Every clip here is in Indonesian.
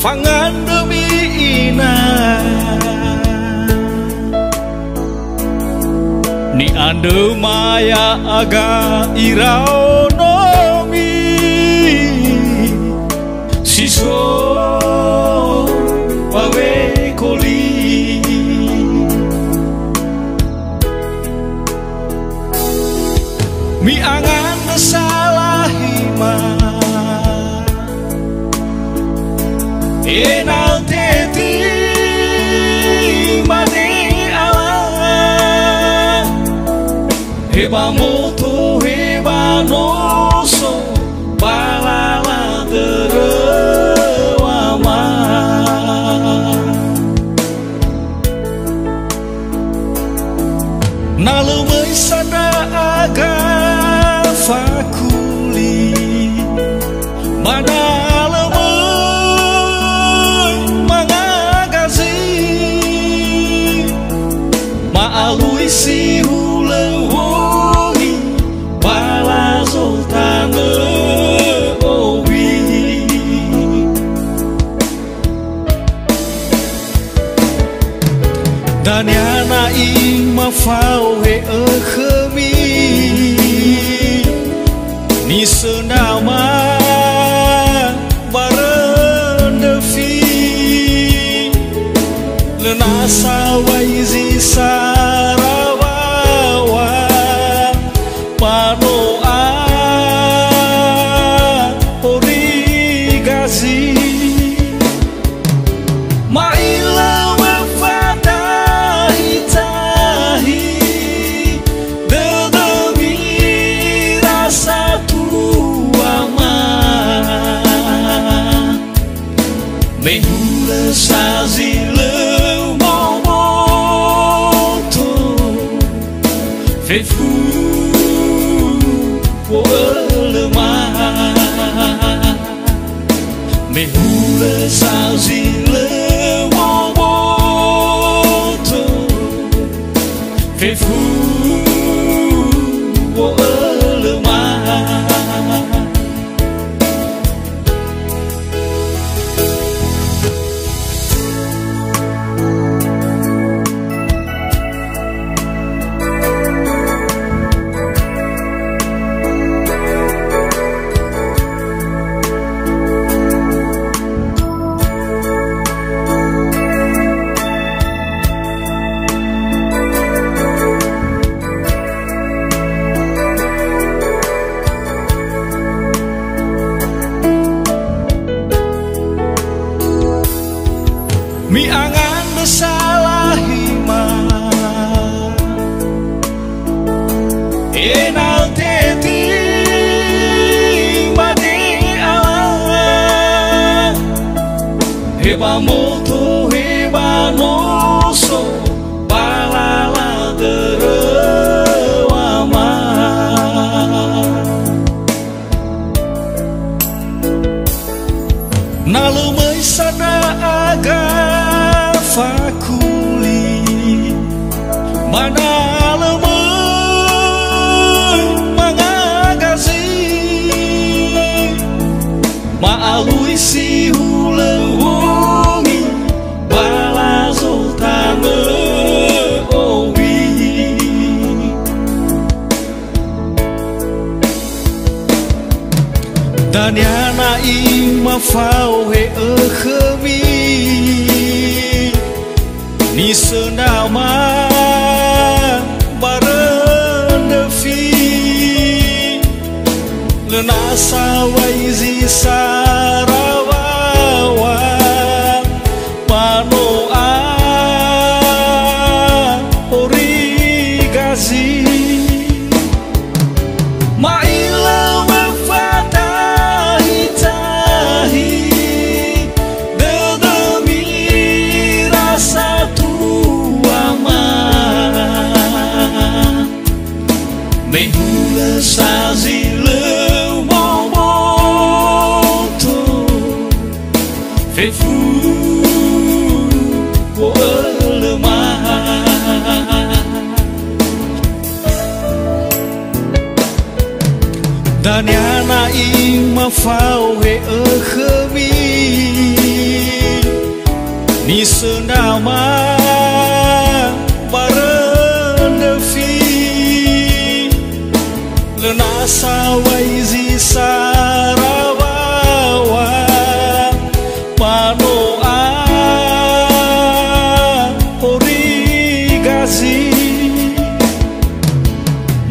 pangan demi ina ni ande maya aga irau nomi siso pawe koli mi angan salah hima enal teti mane ala heba moto heba noso balala derewama nalumai sada aga fakuli mana lemoi mangagazi maalui si hulewoi bala zoltane owi dan yana ima fau he khemi ni senama barendefi lenasa waizi sarawawa panoa origazi maila wafadahi tahi dedemi rasa mehula sazile momoto fefu wolema mehula sazile momoto fefu wolema mi angan salah hima enal teti made ala heba moto heba noso balala derewama nalumai sada aga fakuli mana lemoi mangagazi maalui si hulewongi bala zoltane owi dan yana ima fau he khemi ni senama barendefi lenasa waizi sarawawa panoa origazi maila wafadahi tahi dedemi rasa mehula sazile momoto fefu wolema dan yana ima fau he khemi ni senama bareng devi lenasa waizi sarawawa manoa origazi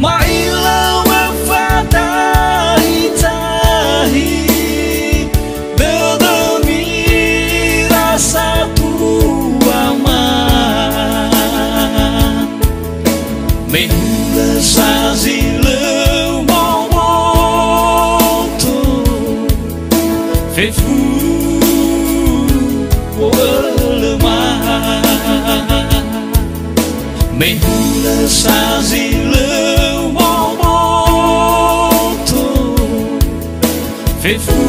maila wafadahi tahi dedemi rasa tuama mehula sazile momoto fefu mehula sazile momoto fefu